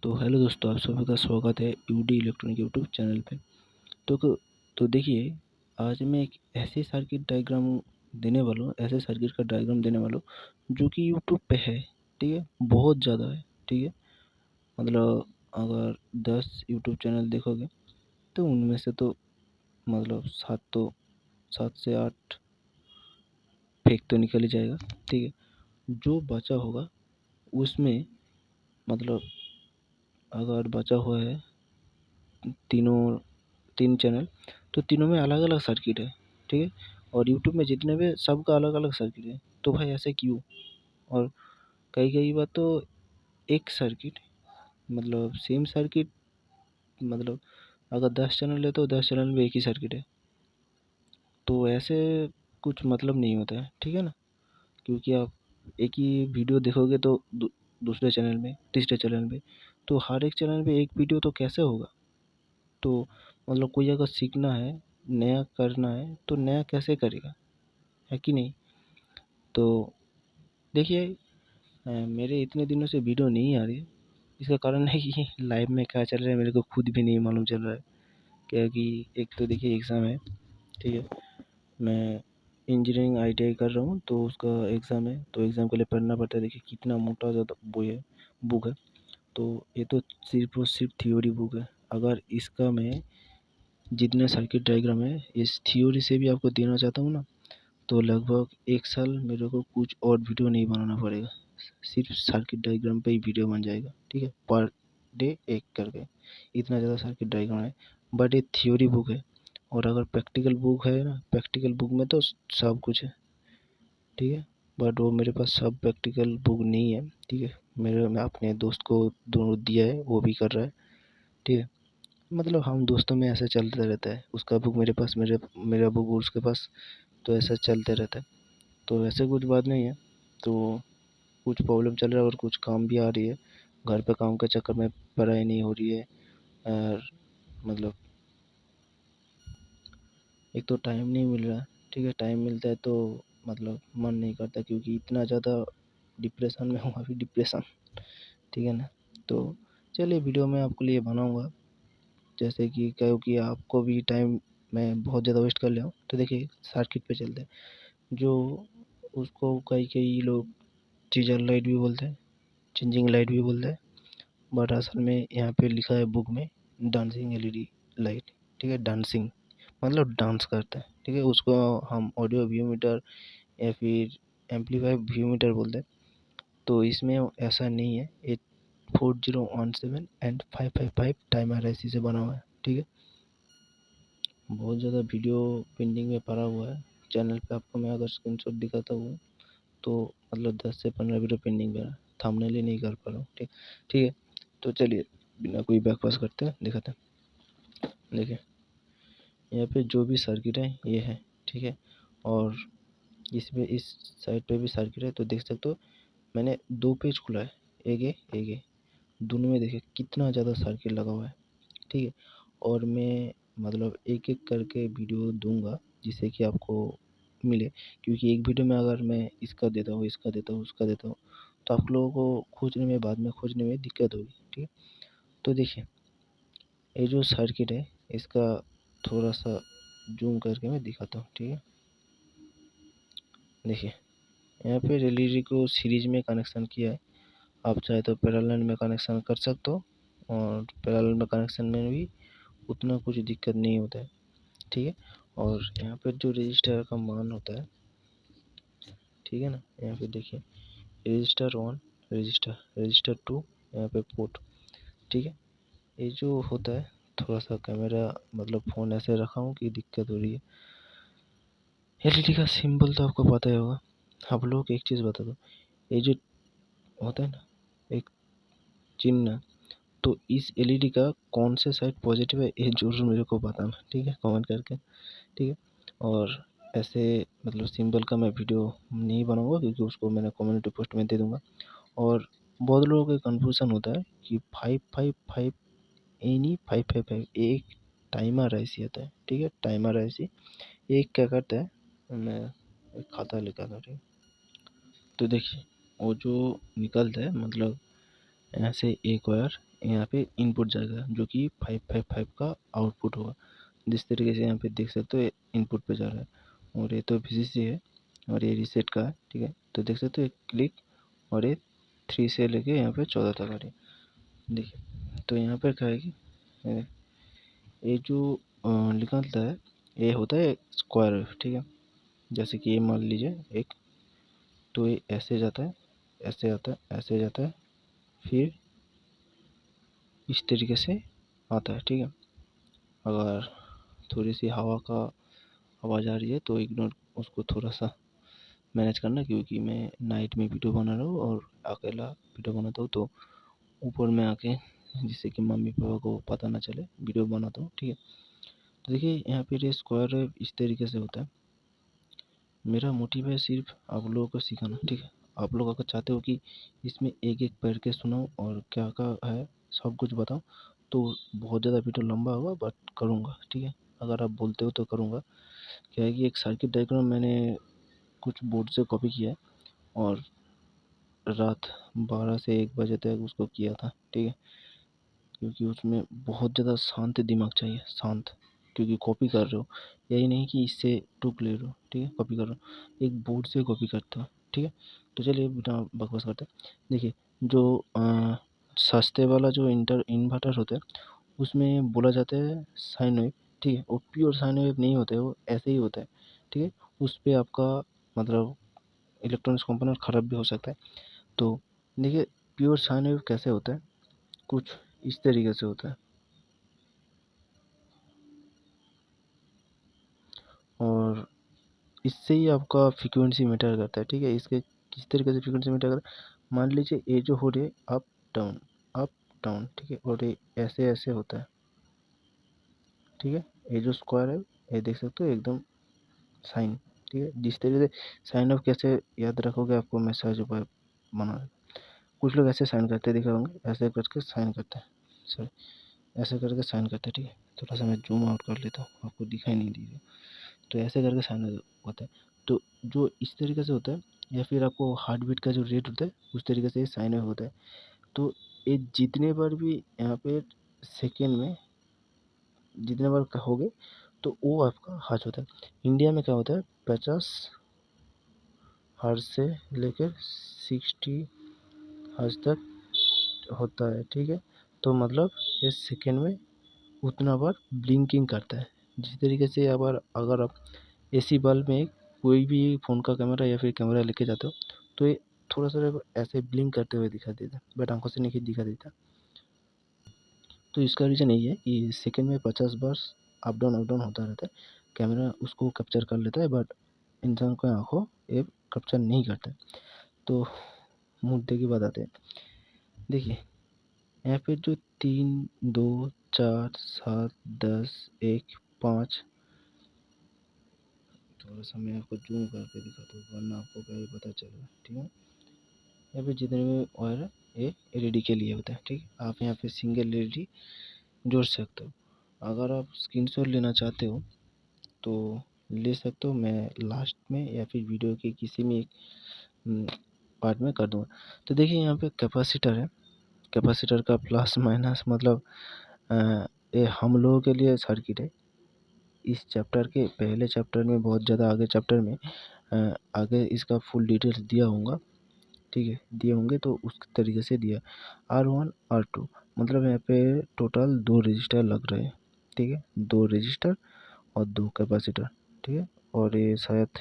तो हेलो दोस्तों, आप सभी का स्वागत है यूडी इलेक्ट्रॉनिक यूट्यूब चैनल पे। तो देखिए, आज मैं एक ऐसे सर्किट डायग्राम देने वाला हूँ, ऐसे सर्किट का डायग्राम देने वाला हूँ जो कि यूट्यूब पे है। ठीक है, बहुत ज़्यादा है। ठीक है, मतलब अगर 10 यूट्यूब चैनल देखोगे तो उनमें से तो मतलब 7 से 8 फेक तो निकल ही जाएगा। ठीक है, जो बचा होगा उसमें मतलब अगर बचा हुआ है तीन चैनल, तो तीनों में अलग अलग सर्किट है। ठीक है, और यूट्यूब में जितने भी सबका अलग अलग सर्किट है। तो भाई ऐसे क्यों? और कई कई बार तो एक सर्किट मतलब सेम सर्किट, मतलब अगर 10 चैनल है तो 10 चैनल में एक ही सर्किट है। तो ऐसे कुछ मतलब नहीं होता है। ठीक है ना, क्योंकि आप एक ही वीडियो देखोगे तो दूसरे चैनल में, तीसरे चैनल में, तो हर एक चैनल में एक वीडियो तो कैसे होगा? तो मतलब कोई अगर सीखना है, नया करना है तो नया कैसे करेगा, है कि नहीं? तो देखिए, मेरे इतने दिनों से वीडियो नहीं आ रही है। इसका कारण है कि लाइफ में क्या चल रहा है मेरे को खुद भी नहीं मालूम चल रहा है। क्या कि एक तो देखिए एग्ज़ाम है। ठीक है, मैं इंजीनियरिंग आईटीआई कर रहा हूँ, तो उसका एग्ज़ाम है, तो एग्ज़ाम के लिए पढ़ना पड़ता है। देखिए कितना मोटा ज़्यादा वो है, बुक है। तो ये तो सिर्फ और सिर्फ थ्योरी बुक है। अगर इसका मैं जितने सर्किट डायग्राम है इस थ्योरी से भी आपको देना चाहता हूँ ना, तो लगभग 1 साल मेरे को कुछ और वीडियो नहीं बनाना पड़ेगा। सिर्फ सर्किट डायग्राम पे ही वीडियो बन जाएगा। ठीक है, पर डे एक करके इतना ज़्यादा सर्किट डायग्राम है। बट ये थ्योरी बुक है, और अगर प्रैक्टिकल बुक है ना, प्रैक्टिकल बुक में तो सब कुछ है। ठीक है, बट वो मेरे पास सब प्रैक्टिकल बुक नहीं है। ठीक है, मैं अपने दोस्त को दोनों दिया है, वो भी कर रहा है। ठीक है, मतलब हम दोस्तों में ऐसा चलता रहता है, उसका बुक मेरे पास, मेरा बुक उसके पास, तो ऐसा चलते रहता है। तो ऐसे कुछ बात नहीं है। तो कुछ प्रॉब्लम चल रहा है और कुछ काम भी आ रही है। घर पे काम के चक्कर में पढ़ाई नहीं हो रही है। और मतलब एक तो टाइम नहीं मिल रहा। ठीक है, टाइम मिलता है तो मतलब मन नहीं करता, क्योंकि इतना ज़्यादा डिप्रेशन में हूँ अभी, डिप्रेशन। ठीक है ना, तो चलिए वीडियो मैं आपके लिए बनाऊँगा, जैसे कि क्योंकि आपको भी टाइम मैं बहुत ज़्यादा वेस्ट कर लिया हूँ। तो देखिए सर्किट पे चलते हैं। जो उसको कई कई लोग चीज़र लाइट भी बोलते हैं, चेंजिंग लाइट भी बोलते हैं, बट असल में यहाँ पे लिखा है बुक में डांसिंग एलईडी लाइट। ठीक है, डांसिंग मतलब डांस करता है। ठीक है, उसको हम ऑडियो व्यू मीटर या फिर एम्पलीफाई व्यू मीटर बोलते हैं। तो इसमें ऐसा नहीं है। ये 4017 एंड 555 टाइमर ऐसी से बना हुआ है। ठीक है, बहुत ज़्यादा वीडियो पेंडिंग में पड़ा हुआ है चैनल पे। आपको मैं अगर स्क्रीनशॉट दिखाता हूँ तो मतलब 10 से 15 वीडियो पेंडिंग में है, थंबनेल ही नहीं कर पा रहा हूँ। ठीक ठीक है, तो चलिए बिना कोई बकवास करते हैं दिखाते हैं। देखिए यहाँ पे जो भी सर्किट है ये है। ठीक है, और इसमें इस साइड पे भी सर्किट है, तो देख सकते हो मैंने 2 पेज खुला है, एक ये दोनों में देखिए कितना ज़्यादा सर्किट लगा हुआ है। ठीक है, और मैं मतलब एक एक करके वीडियो दूंगा जिससे कि आपको मिले, क्योंकि एक वीडियो में अगर मैं इसका देता हूँ, इसका देता हूँ, उसका देता हूँ, तो आप लोगों को खोजने में, बाद में खोजने में दिक्कत होगी। ठीक है, तो देखिए ये जो सर्किट है इसका थोड़ा सा जूम करके मैं दिखाता हूँ। ठीक है, देखिए यहाँ पे एलईडी को सीरीज में कनेक्शन किया है। आप चाहे तो पैरेलल में कनेक्शन कर सकते हो, और पैरेलल में कनेक्शन में भी उतना कुछ दिक्कत नहीं होता है। ठीक है, और यहाँ पे जो रजिस्टर का मान होता है, ठीक है ना, यहाँ पे देखिए रजिस्टर 1, रजिस्टर 2, यहाँ पे पोर्ट। ठीक है, ये जो होता है, थोड़ा सा कैमरा मतलब फ़ोन ऐसे रखा हूँ कि दिक्कत हो रही है। एलईडी का सिंबल तो आपको पता ही होगा। आप लोगों को एक चीज़ बता दो, ये जो होता है ना एक चिन्ह, तो इस एलईडी का कौन से साइड पॉजिटिव है ये जरूर मेरे को बताना। ठीक है, कमेंट करके। ठीक है, और ऐसे मतलब सिंबल का मैं वीडियो नहीं बनाऊंगा, क्योंकि उसको मैंने कम्युनिटी पोस्ट में दे दूंगा। और बहुत लोगों को कंफ्यूजन होता है कि 555 ये नहीं, 555 एक टाइमर ऐसी आता है। ठीक है, टाइमर ऐसी एक क्या करता है, मैं एक खाता लिखा था। ठीक है, तो देखिए वो जो निकलता है मतलब यहाँ से एक वायर यहाँ पे इनपुट जाएगा जो कि 555 का आउटपुट होगा। जिस तरीके से यहाँ पे देख सकते हो इनपुट पे जा रहा है, और ये तो VCC है और ये रीसेट का है, ठीक है। तो देख सकते हो एक क्लिक, और ये 3 से लेके यहाँ पे 14 तक आ रही है। देखिए तो यहाँ पर क्या है कि ये जो निकलता है ये होता है स्क्वायर वेव, ठीक है। जैसे कि ये मान लीजिए एक, तो ये ऐसे जाता है, ऐसे आता है, ऐसे जाता है, फिर इस तरीके से आता है, ठीक है। अगर थोड़ी सी हवा का आवाज़ आ रही है तो इग्नोर, उसको थोड़ा सा मैनेज करना, क्योंकि मैं नाइट में वीडियो बना रहा हूँ और अकेला वीडियो बनाता हूँ, तो ऊपर में आके जिससे कि मम्मी पापा को पता ना चले वीडियो बनाता हूँ, ठीक है। तो देखिए यहाँ पे ये स्क्वायर वेव इस तरीके से होता है। मेरा मोटिव है सिर्फ आप लोगों को सिखाना, ठीक है। आप लोग अगर चाहते हो कि इसमें एक एक पढ़ के सुनाओ और क्या क्या है सब कुछ बताओ, तो बहुत ज़्यादा वीडियो लंबा होगा, बट करूँगा, ठीक है। अगर आप बोलते हो तो करूँगा। क्या है कि एक सर्किट डायग्राम मैंने कुछ बोर्ड से कॉपी किया है और रात 12 से 1 बजे तक उसको किया था, ठीक है। क्योंकि उसमें बहुत ज़्यादा शांत दिमाग चाहिए, शांत, क्योंकि कॉपी कर रहे हो, यही नहीं कि इससे टुक ले रहे हो, ठीक है। कॉपी कर रहे हो, एक बोर्ड से कॉपी करते हो, ठीक है। तो चलिए बिना बकवास करते हैं। देखिए जो सस्ते वाला जो इन्वर्टर होता है उसमें बोला जाता है साइन वेव, ठीक है। वो प्योर साइन वेव नहीं होता है, वो ऐसे ही होता है, ठीक है। उस पर आपका मतलब इलेक्ट्रॉनिक्स कंपोनेंट ख़राब भी हो सकता है। तो देखिए प्योर साइन वेव कैसे होता है, कुछ इस तरीके से होता है, और इससे ही आपका फ्रीक्वेंसी मैटर करता है, ठीक है। इसके किस तरीके से फ्रीक्वेंसी मैटर करता है, मान लीजिए ये जो हो रही है अप डाउन, अप डाउन, ठीक है, और ये ऐसे ऐसे होता है, ठीक है। ये जो स्क्वायर है ये देख सकते हो एकदम साइन, ठीक है। जिस तरीके से साइन ऑफ कैसे याद रखोगे आपको मैं सहज उपाय बना, कुछ लोग ऐसे साइन करते दिखे होंगे, ऐसे करके साइन करते हैं, सॉरी ऐसे करके साइन करते हैं, ठीक है। थोड़ा सा मैं जूम आउट कर लेता हूँ, आपको दिखाई नहीं दीजिए। तो ऐसे करके साइन होता है। तो जो इस तरीके से होता है, या फिर आपको हार्ट बीट का जो रेट होता है उस तरीके से साइन वेव होता है। तो ये जितने बार भी यहाँ पे सेकेंड में जितने बार कहोगे तो वो आपका हर्ट्ज होता है। इंडिया में क्या होता है 50 हर्ट्ज से लेकर 60 हर्ट्ज तक होता है, ठीक है। तो मतलब ये सेकेंड में उतना बार ब्लिंकिंग करता है। जिस तरीके से अगर आप एसी बल्ब में कोई भी फ़ोन का कैमरा या फिर कैमरा लेके जाते हो तो ये थोड़ा सा ऐसे ब्लिंक करते हुए दिखाई देता है, बट आंखों से नहीं दिखा देता। तो इसका रीज़न यही है कि सेकंड में 50 बार अप डाउन होता रहता है। कैमरा उसको कैप्चर कर लेता है, बट इंसान की आंखों ये कैप्चर नहीं करता है। तो मुद्दे की बात आते हैं। देखिए यहाँ पे जो 3, 2, 4, 7, 10, 1, 5, थोड़ा सा मैं आपको जूम करके दिखाता हूँ वरना आपको क्या ही पता चलेगा, ठीक है। यहाँ पे जितने भी वायर है ये LED के लिए होता है, ठीक है। आप यहाँ पे सिंगल LED जोड़ सकते हो। अगर आप स्क्रीनशॉट लेना चाहते हो तो ले सकते हो, मैं लास्ट में या फिर वीडियो के किसी भी एक पार्ट में कर दूँगा। तो देखिए यहाँ पे कैपेसिटर है, कैपेसिटर का प्लस माइनस मतलब ये हम लोगों के लिए सर्किट है। इस चैप्टर के पहले चैप्टर में बहुत ज़्यादा आगे चैप्टर में आगे इसका फुल डिटेल्स दिया होगा, ठीक है, दिए होंगे तो उस तरीके से दिया। R1 R2 मतलब यहाँ पे टोटल 2 रजिस्टर लग रहे हैं, ठीक है, 2 रजिस्टर और 2 कैपेसिटर, ठीक है। और ये शायद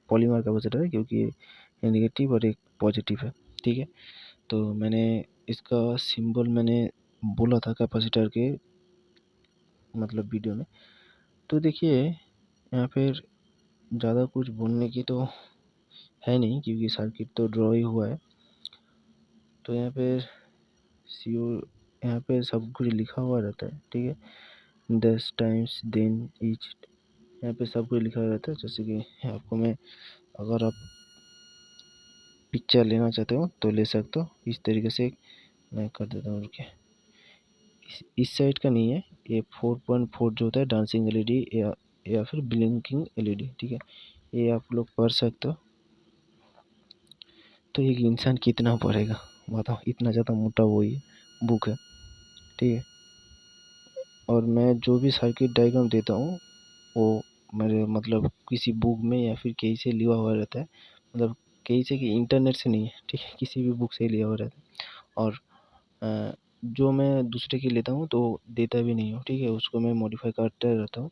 पॉलीमर कैपेसिटर है क्योंकि ये नेगेटिव और एक पॉजिटिव है, ठीक है। तो मैंने इसका सिंबल मैंने बोला था कैपेसिटर के मतलब वीडियो में। तो देखिए यहाँ पर ज़्यादा कुछ बोलने की तो है नहीं क्योंकि सर्किट तो ड्रॉ ही हुआ है। तो यहाँ पे सीओ यहाँ पे सब कुछ लिखा हुआ रहता है, ठीक है। 10 टाइम्स देन ईच, यहाँ पे सब कुछ लिखा रहता है। जैसे कि आपको मैं अगर आप पिक्चर लेना चाहते हो तो ले सकते हो, इस तरीके से मैं कर देता हूँ। रुकिए, इस साइड का नहीं है, ये 4.4 जो होता है डांसिंग LED या फिर ब्लिंकिंग LED, ठीक है। ये आप लोग पढ़ सकते हो। तो एक इंसान कितना पढ़ेगा बताओ, इतना ज़्यादा मोटा वो ये बुक है। ठीक है। और मैं जो भी सर्किट डायग्राम देता हूँ वो मेरे मतलब किसी बुक में या फिर कहीं से लिया हुआ रहता है, मतलब कहीं से कि इंटरनेट से नहीं है, ठीक है, किसी भी बुक से लिया हुआ रहता है। और जो मैं दूसरे की लेता हूँ तो देता भी नहीं हूँ, ठीक है, उसको मैं मॉडिफाई करते रहता हूँ।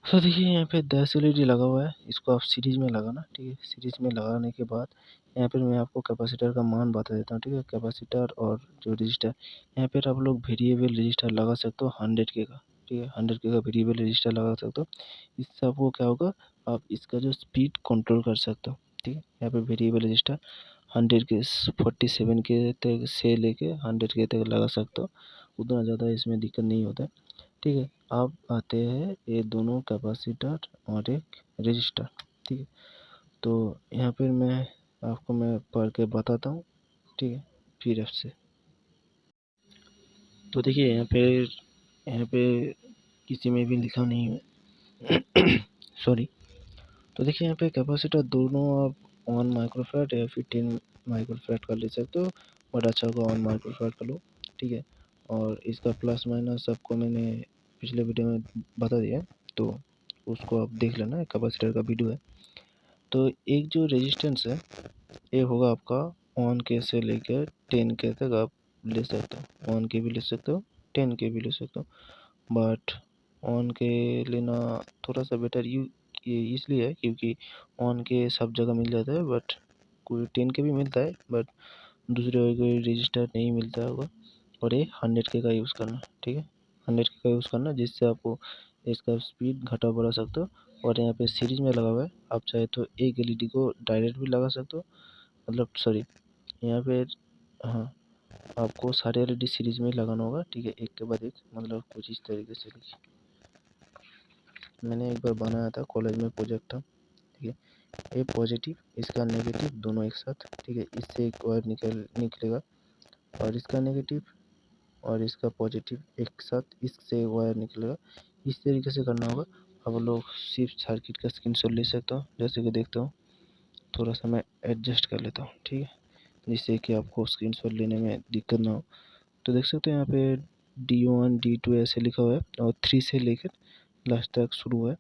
तो देखिए यहाँ पे 10 एलईडी लगा हुआ है, इसको आप सीरीज में लगाना, ठीक है। सीरीज में लगाने के बाद यहाँ पर मैं आपको कैपेसिटर का मान बता देता हूँ, ठीक है। कैपेसिटर और जो रजिस्टर, यहाँ पर आप लोग वेरिएबल रजिस्टर लगा सकते हो 100K का, ठीक है। 100K का वेरिएबल रजिस्टर लगा सकते हो। इससे आपको क्या होगा, आप इसका जो स्पीड कंट्रोल कर सकते हो, ठीक है। यहाँ पे वेरिएबल रजिस्टर 100K 47K तक से लेके 100K तक लगा सकते हो, उतना ज़्यादा इसमें दिक्कत नहीं होता है, ठीक है। अब आते हैं ये दोनों कैपेसिटर और एक रजिस्टर, ठीक है। तो यहाँ पर मैं पढ़ के बताता हूँ, ठीक है, फिर से। तो देखिए यहाँ पे किसी में भी लिखा नहीं है सॉरी। तो देखिए यहाँ पे कैपेसिटर दोनों आप 1 माइक्रोफैराड या फिर 10 माइक्रोफैराड का ले सकते हो, बट अच्छा होगा 1 माइक्रोफैराड का लो, ठीक है। और इसका प्लस माइनस आपको मैंने पिछले वीडियो में बता दिया है, तो उसको आप देख लेना, कैपेसिटर का वीडियो है। तो एक जो रेजिस्टेंस है ये होगा आपका 1K से लेकर 10K तक आप ले सकते हो, 1K भी ले सकते हो, 10K भी ले सकते हो। बट 1K लेना थोड़ा सा बेटर ये इसलिए है क्योंकि 1K सब जगह मिल जाता है, बट कोई 10K भी मिलता है, बट दूसरे कोई रजिस्टर नहीं मिलता होगा। और ये 100K का यूज़ करना, ठीक है, 100K का यूज़ करना, जिससे आपको इसका स्पीड घटा बढ़ा सकते हो। और यहाँ पे सीरीज में लगा हुआ है, आप चाहे तो एक एलईडी को डायरेक्ट भी लगा सकते हो, मतलब सॉरी यहाँ पे, हाँ, आपको सारे एलईडी सीरीज में लगाना होगा, ठीक है, एक के बाद एक, मतलब कुछ इस तरीके से। मैंने एक बार बनाया था कॉलेज में प्रोजेक्ट था, ठीक है। ये पॉजिटिव, इसका नेगेटिव दोनों एक साथ, ठीक है, इससे एक वायर निकलेगा, और इसका नेगेटिव और इसका पॉजिटिव एक साथ, इससे वायर निकलेगा। इस तरीके से करना होगा। अब लोग सिर्फ सर्किट का स्क्रीनशॉट ले सकते हो, जैसे कि देखते हो, थोड़ा सा मैं एडजस्ट कर लेता हूँ, ठीक है, जिससे कि आपको स्क्रीनशॉट लेने में दिक्कत ना हो। तो देख सकते हो यहाँ पे D1 D2 ऐसे लिखा हुआ है, और 3 से लेकर लास्ट तक शुरू है।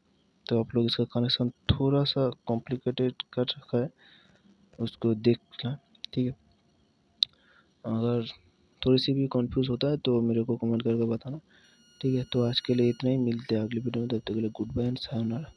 तो आप लोग इसका कनेक्शन थोड़ा सा कॉम्प्लिकेटेड कर रखा है, उसको देखना, ठीक है। अगर थोड़ी सी भी कंफ्यूज होता है तो मेरे को कमेंट करके बताना, ठीक है। तो आज के लिए इतना ही, मिलते हैं अगली वीडियो में, तब तक के लिए गुड बाय एंड सायोनारा।